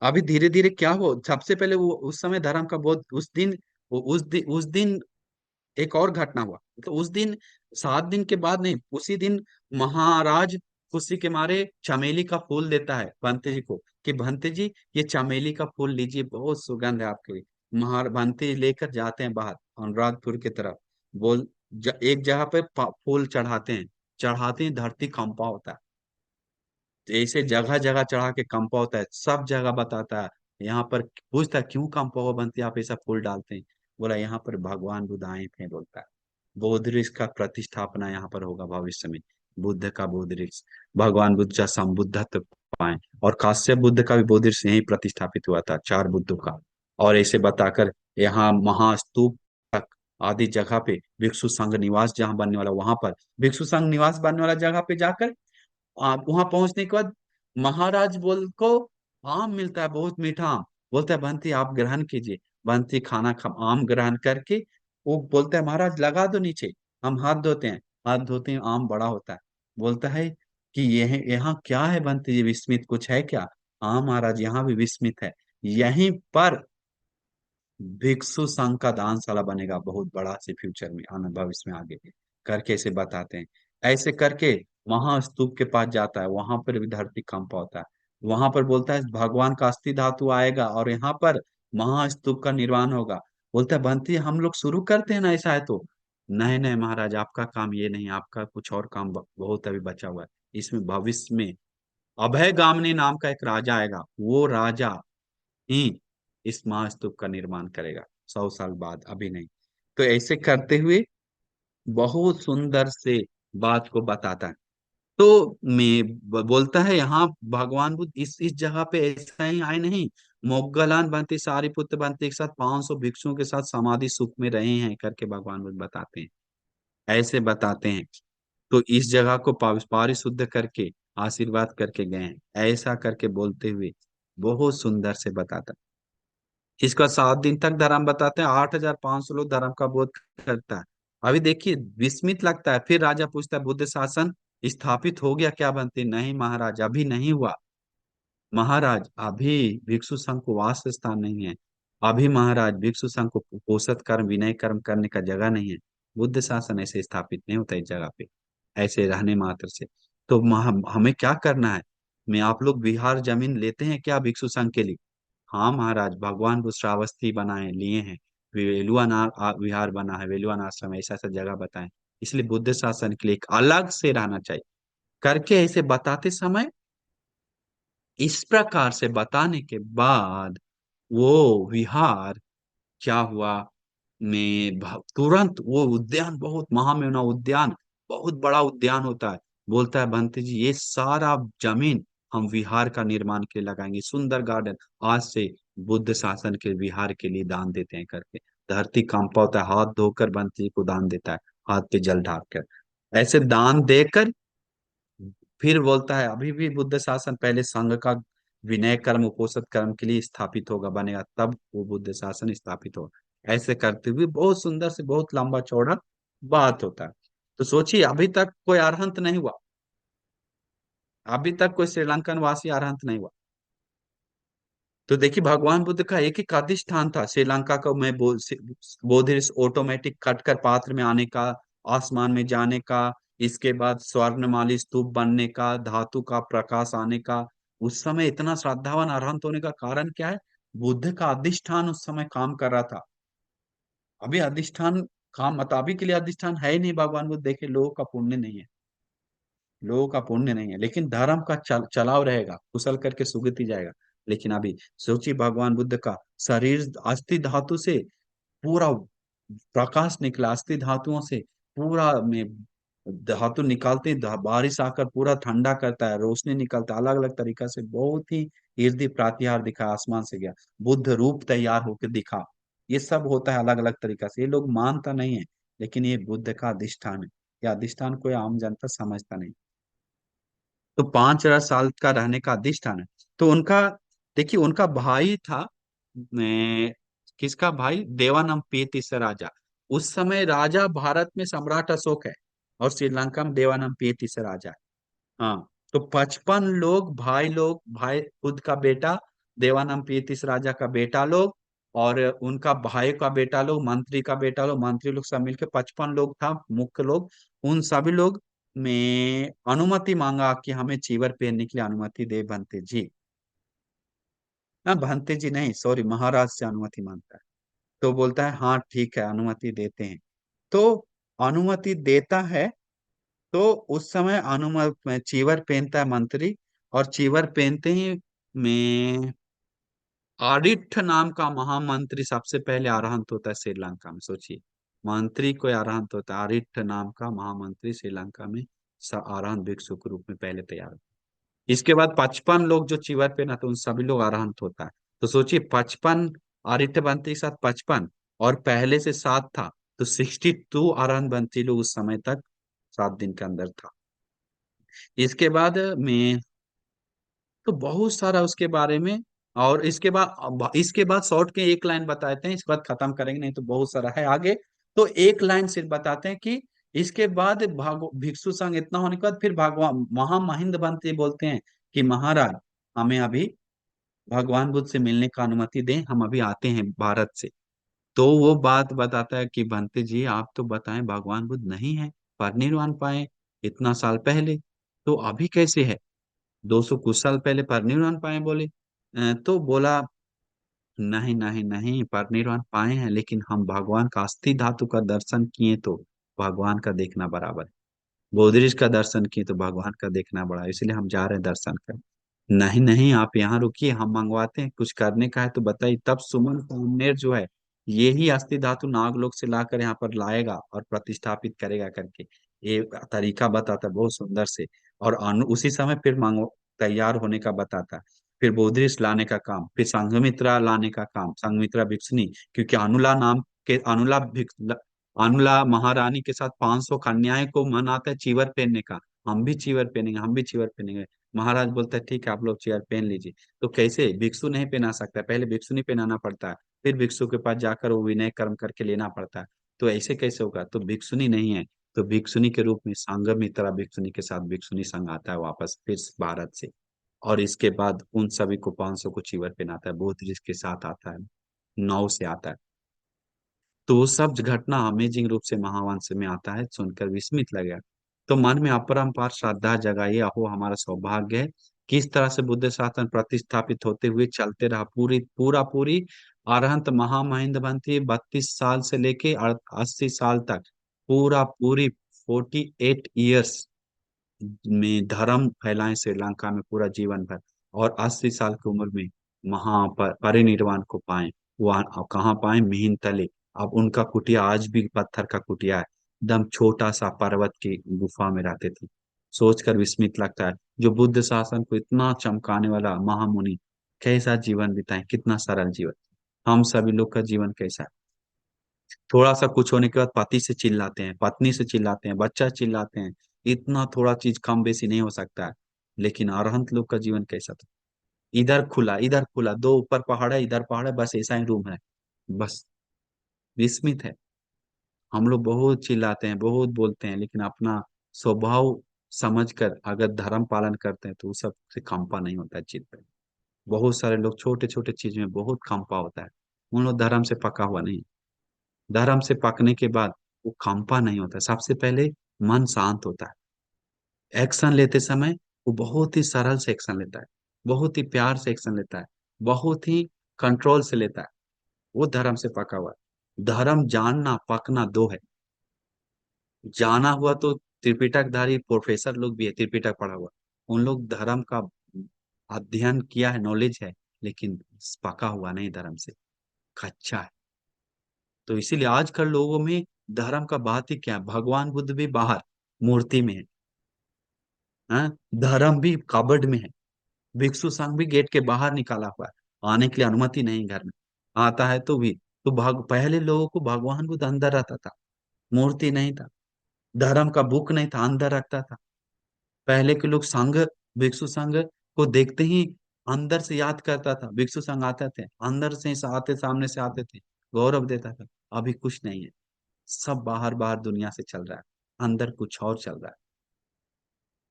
अभी धीरे धीरे क्या हो, सबसे पहले वो उस समय धर्म का बोध उस दिन, उस दिन एक और घटना हुआ। तो उस दिन 7 दिन के बाद नहीं, उसी दिन महाराज खुशी के मारे चमेली का फूल देता है भंते जी को कि भंते जी ये चमेली का फूल लीजिए, बहुत सुगंध है आपके लिए। भंते जी लेकर जाते हैं बाहर अनुराधपुर की तरफ। एक जगह पे फूल चढ़ाते हैं धरती कंपा होता है। तो ऐसे जगह जगह चढ़ा के कंपा होता है, सब जगह बताता है। यहाँ पर पूछता है क्यों कंपा हुआ बनती है, आप ऐसा फूल डालते हैं। बोला यहाँ पर भगवान बुद्ध आए थे, बोलता है बौद्ध वृक्ष का प्रतिष्ठापना यहाँ पर होगा भविष्य में। बुद्ध का बौद्ध वृक्ष, भगवान बुद्ध का संबुद्धत्व पाए। और काश्यप बुद्ध का भी बौद्ध वृक्ष यही प्रतिष्ठापित हुआ था, 4 बुद्धों का। और ऐसे बताकर यहाँ महास्तूप तक आदि जगह पे भिक्षु संघ निवास जहाँ बनने वाला, वहां पर भिक्षु संघ निवास बनने वाला जगह पे जाकर आप वहां पहुंचने के बाद महाराज बोल को आम मिलता है, बहुत मीठा आम। बोलता है बंती आप ग्रहण कीजिए। बंती आम ग्रहण करके वो बोलता है महाराज लगा दो नीचे, हम हाथ धोते हैं। हाथ धोते हैं, आम बड़ा होता है। बोलता है कि यह यहाँ क्या है बंती जी, विस्मित कुछ है क्या। हाँ महाराज यहाँ भी विस्मित है। यहीं पर भिक्षु संघ का दानशाला बनेगा बहुत बड़ा से फ्यूचर में, आने भविष्य में आगे करके इसे बताते हैं। ऐसे करके महास्तूप के पास जाता है, वहां पर भी धरती कंप होता है। वहां पर बोलता है भगवान का अस्थि धातु आएगा और यहाँ पर महास्तूप का निर्माण होगा। बोलता है बंती हम लोग शुरू करते हैं ना, ऐसा है तो। नहीं नहीं महाराज आपका काम ये नहीं, आपका कुछ और काम बहुत अभी बचा हुआ है। इसमें भविष्य में अभय गामिनी नाम का एक राजा आएगा, वो राजा ही इस महास्तूप का निर्माण करेगा 100 साल बाद, अभी नहीं। तो ऐसे करते हुए बहुत सुंदर से बात को बताता है। तो बोलता है यहाँ भगवान बुद्ध इस जगह पे ऐसा ही आए नहीं, मोगलान बनते सारिपुत्र बनते एक साथ 500 भिक्षुओं के साथ समाधि सुख में रहे हैं करके भगवान बुद्ध बताते हैं, ऐसे बताते हैं। तो इस जगह को पारिशुद्ध करके आशीर्वाद करके गए हैं, ऐसा करके बोलते हुए बहुत सुंदर से बताता है। इसका 7 दिन तक धर्म बताते हैं, 8,500 लोग धर्म का बोध करता है। अभी देखिए विस्मित लगता है, फिर राजा पूछता है बुद्ध शासन स्थापित हो गया क्या? बनते नहीं महाराज, अभी नहीं हुआ महाराज, अभी भिक्षु संघ को वास स्थान नहीं है। अभी महाराज भिक्षु संघ को पोषक कर्म विनय कर्म करने का जगह नहीं है। बुद्ध शासन ऐसे स्थापित नहीं होता इस जगह पे, ऐसे रहने मात्र से। तो हमें क्या करना है? मैं आप लोग विहार जमीन लेते हैं क्या भिक्षु संघ के लिए? हाँ महाराज, भगवान को श्रावस्ती बनाए लिए हैं, विहार बना है, वेलुवन आश्रम, ऐसा ऐसा जगह बताएं। इसलिए बुद्ध शासन के लिए एक अलग से रहना चाहिए करके ऐसे बताते समय, इस प्रकार से बताने के बाद वो विहार क्या हुआ, तुरंत वो उद्यान, बहुत महामेना उद्यान, बहुत बड़ा उद्यान होता है। बोलता है बंते जी ये सारा जमीन हम विहार का निर्माण के लिए लगाएंगे, सुंदर गार्डन आज से बुद्ध शासन के विहार के लिए दान देते हैं करके। धरती कांपा होता है, हाथ धोकर बंते जी को दान देता है, हाथ पे जल ढाल कर, ऐसे दान देकर फिर बोलता है अभी भी बुद्ध शासन पहले संघ का विनय कर्म उपोषित कर्म के लिए स्थापित होगा, बनेगा, तब वो बुद्ध शासन स्थापित होगा। ऐसे करते हुए बहुत सुंदर से बहुत लंबा चौड़ा बात होता है। तो सोचिए अभी तक कोई अरहंत नहीं हुआ, अभी तक कोई श्रीलंकन वासी अरहंत नहीं हुआ। तो देखिए भगवान बुद्ध का एक एक अधिष्ठान था, श्रीलंका का मैं बोधिस ऑटोमेटिक कट कर पात्र में आने का, आसमान में जाने का, इसके बाद स्वर्णमाली स्तूप बनने का, धातु का प्रकाश आने का। उस समय इतना श्रद्धावान अरहंत होने का कारण क्या है? बुद्ध का अधिष्ठान उस समय काम कर रहा था। अभी अधिष्ठान काम मत अभी के लिए अधिष्ठान है ही नहीं। भगवान बुद्ध देखे लोगों का पुण्य नहीं है, लोगों का पुण्य नहीं है, लेकिन धर्म का चलाव रहेगा, कुशल करके सुगति जाएगा। लेकिन अभी सोचिए भगवान बुद्ध का शरीर अस्थि धातु से पूरा प्रकाश निकला, अस्थि धातुओं से पूरा में धातु निकालते ही बारिश आकर पूरा ठंडा करता है, रोशनी निकलता है, अलग अलग तरीका से बहुत ही इर्दी प्रातिहार दिखा, आसमान से गया बुद्ध रूप तैयार होकर दिखा। ये सब होता है अलग अलग तरीका से, ये लोग मानता नहीं है, लेकिन ये बुद्ध का अधिष्ठान है। यह अधिष्ठान कोई आम जनता समझता नहीं। तो 5,000 साल का रहने का अधिष्ठान है। तो उनका देखिए उनका भाई था, किसका भाई? देवानंद राजा। उस समय राजा भारत में सम्राट अशोक है, और श्रीलंका में देवानंद राजा है। हाँ, तो 55 लोग भाई, भाई खुद का बेटा, देवानंद राजा का बेटा लोग, और उनका भाई का बेटा लोग, मंत्री का बेटा लोग, मंत्री लोग सब मिलके 55 लोग था मुख्य लोग। उन सभी लोग में अनुमति मांगा कि हमें चीवर पहनने के लिए अनुमति दे भंते जी। ना भंते जी नहीं, सॉरी, महाराज से अनुमति मांगता है। तो बोलता है हाँ ठीक है अनुमति देते हैं। तो अनुमति देता है। तो उस समय अनुमति चीवर पहनता है मंत्री, और चीवर पहनते ही में आदित्य नाम का महामंत्री सबसे पहले अरहंत होता है श्रीलंका में। सोचिए मंत्री कोई अरहंत होता है, आदित्य नाम का महामंत्री श्रीलंका में अरहंत भिक्षु के रूप में पहले तैयार होता है। इसके बाद 55 लोग जो चीवर पे ना, तो उन सभी लोग अरहंत होता है। तो सोचिए 55 आदित्य बनते के साथ 55, और पहले से 7 था, तो 62 अरहंत बनते लोग उस समय तक 7 दिन के अंदर था। इसके बाद में तो बहुत सारा उसके बारे में। और इसके बाद शॉर्ट के एक लाइन बताते हैं, इसके बाद खत्म करेंगे, नहीं तो बहुत सारा है आगे। तो एक लाइन सिर्फ बताते हैं कि इसके बाद भिक्षु संघ इतना होने के बाद फिर भगवान महामहिंद बनते बोलते हैं कि महाराज हमें अभी भगवान बुद्ध से मिलने का अनुमति दें, हम अभी आते हैं भारत से। तो वो बात बताता है कि बनते जी आप तो बताएं भगवान बुद्ध नहीं है, परिनिर्वाण पाए इतना साल पहले, तो अभी कैसे है? 200 कुछ साल पहले परिनिर्वाण पाए बोले। तो बोला नहीं नहीं नहीं, परिनिर्वाण पाए हैं, लेकिन हम भगवान का अस्थि धातु का दर्शन किए तो भगवान का देखना बराबर है, गोदरेज का दर्शन किए तो भगवान का देखना बड़ा है, इसलिए हम जा रहे हैं दर्शन कर। नहीं नहीं आप यहाँ रुकिए, हम मंगवाते हैं, कुछ करने का है तो बताइए। तब सुमन सामनेर जो है ये ही अस्थि धातु नागलोक से लाकर यहाँ पर लाएगा और प्रतिष्ठापित करेगा करके ये तरीका बताता है बहुत सुंदर से। और उसी समय फिर मांगो तैयार होने का बताता है। फिर बोधिरिस लाने का काम, फिर संघमित्रा लाने का काम, संघमित्रा भिक्षुनी, क्योंकि अनुला नाम के अनुला महारानी के साथ 500 कन्याएं को मन आता है चीवर पहनने का। हम भी चीवर पहनेंगे, हम भी चीवर पहनेंगे। महाराज बोलता है ठीक है आप लोग चीवर पहन लीजिए। तो कैसे, भिक्षु नहीं पहना सकता, पहले भिक्षु नहीं पहनाना पड़ता है, फिर भिक्षु के पास जाकर वो विनय कर्म करके लेना पड़ता है। तो ऐसे कैसे होगा, तो भिक्षुनी नहीं है। तो भिक्षुनी के रूप में संघमित्रा भिक्षुनी के साथ भिक्षुनी संघ आता है वापस फिर भारत से। और इसके बाद उन सभी को 500 को चीवर पहनाता है, बोधिरिस के साथ आता है, 9 से आता है। तो वो सब घटना अमेजिंग रूप से महावंश में आता है, सुनकर विस्मित लगा। तो मन में अपरंपार श्रद्धा जगाई, अहो हमारा सौभाग्य है। किस तरह से बुद्ध शासन प्रतिस्थापित होते हुए चलते रहा, पूरी अरहंत महामहिमवंती 32 साल से लेके 80 साल तक, पूरी 48 ईयर्स में धर्म फैलाए श्रीलंका में पूरा जीवन भर। और 80 साल की उम्र में परिनिर्वाण को पाए। वहां कहाँ पाए, मिहिन तले। अब उनका कुटिया आज भी पत्थर का कुटिया है, एकदम छोटा सा पर्वत की गुफा में रहते थे। सोचकर विस्मित लगता है, जो बुद्ध शासन को इतना चमकाने वाला महामुनि कैसा जीवन बिताए, कितना सरल जीवन। हम सभी लोग का जीवन कैसा है, थोड़ा सा कुछ होने के बाद पति से चिल्लाते हैं, पत्नी से चिल्लाते हैं, बच्चा चिल्लाते हैं। इतना थोड़ा चीज कम बेसी नहीं हो सकता है। लेकिन अरहंत लोग का जीवन कैसा था, इधर खुला, दो ऊपर पहाड़ है, इधर पहाड़ है, बस ऐसा ही रूम है, बस। विस्मित है। हम लोग बहुत चिल्लाते हैं, बहुत बोलते हैं, लेकिन अपना स्वभाव समझकर अगर धर्म पालन करते हैं तो उस सब से कंपा नहीं होता है चित्त पे। बहुत सारे लोग छोटे छोटे चीज में बहुत कंपा होता है, उन लोग धर्म से पका हुआ नहीं। धर्म से पकने के बाद वो कंपा नहीं होता, सबसे पहले मन शांत होता है। एक्शन लेते समय वो बहुत ही सरल से एक्शन लेता है, बहुत ही प्यार से एक्शन लेता है, बहुत ही कंट्रोल से लेता है। वो धर्म से पका हुआ है। धर्म जानना पकना दो है। जाना हुआ तो त्रिपिटकधारी प्रोफेसर लोग भी है, त्रिपिटक पढ़ा हुआ, उन लोग धर्म का अध्ययन किया है, नॉलेज है, लेकिन पका हुआ नहीं धर्म से, कच्चा है। तो इसीलिए आजकल लोगों में धर्म का बात ही क्या है, भगवान बुद्ध भी बाहर मूर्ति में है, हाँ? धर्म भी कबर्ड में है, भिक्षु संघ भी गेट के बाहर निकाला हुआ है, आने के लिए अनुमति नहीं घर में। आता है तो भी, तो पहले लोगों को भगवान बुद्ध अंदर रहता था, मूर्ति नहीं था, धर्म का बुक नहीं था, अंदर रखता था। पहले के लोग संघ, भिक्षु संघ को देखते ही अंदर से याद करता था, भिक्षु संघ आते थे अंदर से आते, सामने से आते थे, गौरव देता था। अभी कुछ नहीं है, सब बाहर बाहर दुनिया से चल रहा है, अंदर कुछ और चल रहा है,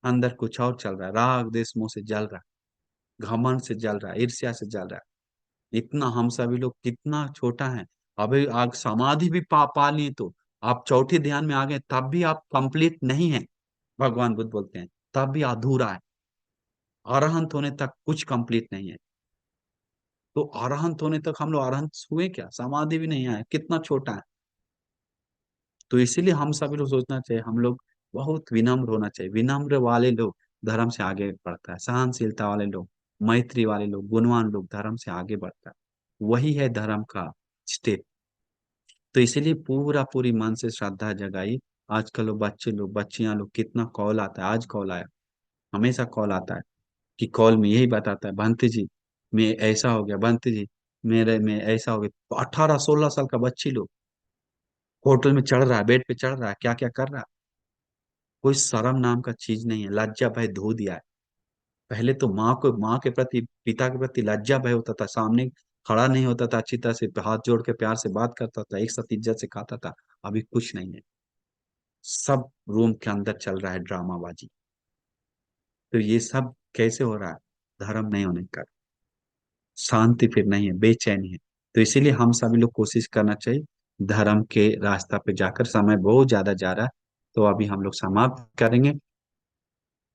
अंदर कुछ और चल रहा है, राग देश मोह से जल रहा है, घमंड से जल रहा है, ईर्ष्या से जल रहा है। इतना हम सभी लोग कितना छोटा है। अभी आग समाधि भी पा लिए तो आप चौथी ध्यान में आ गए, तब भी आप कंप्लीट नहीं है। भगवान बुद्ध बोलते हैं तब भी अधूरा है, अरहंत होने तक कुछ कंप्लीट नहीं है। तो अरहंत होने तक हम लोग अरहंत हुए क्या, समाधि भी नहीं आया, कितना छोटा है। तो इसीलिए हम सभी लोग सोचना चाहिए, हम लोग बहुत विनम्र होना चाहिए। विनम्र वाले लोग धर्म से आगे बढ़ता है, सहनशीलता वाले लोग, मैत्री वाले लोग, गुणवान लोग धर्म से आगे बढ़ता है। वही है धर्म का स्टेप। तो इसीलिए पूरी मन से श्रद्धा जगाई। आजकल लोग, बच्चे लोग, बच्चियां लोग, कितना कॉल आता है, आज कॉल आया, हमेशा कॉल आता है कि कॉल में यही बताता है, बंटी जी मैं ऐसा हो गया, बंटी जी मेरे में ऐसा हो गया। 18-16 साल का बच्ची लोग होटल में चढ़ रहा है, बेड पे चढ़ रहा है, क्या क्या कर रहा है। कोई शर्म नाम का चीज नहीं है, लज्जा भय धो दिया है। पहले तो माँ के प्रति, पिता के प्रति लज्जा भय होता था, सामने खड़ा नहीं होता था, अच्छी तरह से हाथ जोड़ के प्यार से बात करता था, एक साथ इज्जत से खाता था। अभी कुछ नहीं है, सब रूम के अंदर चल रहा है ड्रामाबाजी। तो ये सब कैसे हो रहा है, धर्म नहीं होने का, शांति फिर नहीं है, बेचैनी है। तो इसीलिए हम सभी लोग कोशिश करना चाहिए धर्म के रास्ता पे जाकर। समय बहुत ज्यादा जा रहा है, तो अभी हम लोग समाप्त करेंगे।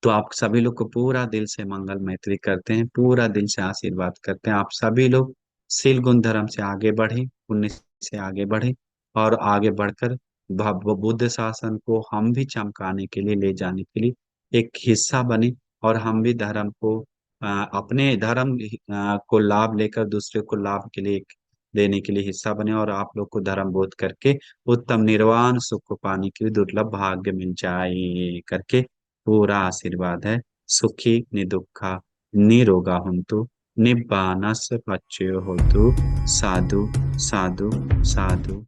तो आप सभी लोग को पूरा दिल से मंगल मैत्री करते हैं, पूरा दिल से आशीर्वाद करते हैं। आप सभी लोग शील गुण धर्म से आगे बढ़े, पुण्य से आगे बढ़े, और आगे बढ़कर बुद्ध शासन को हम भी चमकाने के लिए, ले जाने के लिए एक हिस्सा बने। और हम भी धर्म को अपने धर्म को लाभ लेकर दूसरे को लाभ के लिए देने के लिए हिस्सा बने, और आप लोग को धर्म बोध करके उत्तम निर्वाण सुख को पाने के लिए दुर्लभ भाग्य मिल जाए करके पूरा आशीर्वाद है। सुखी निदुखा निरोगा हुंतु निब्बानस्य पच्चयो होतु। साधु साधु साधु।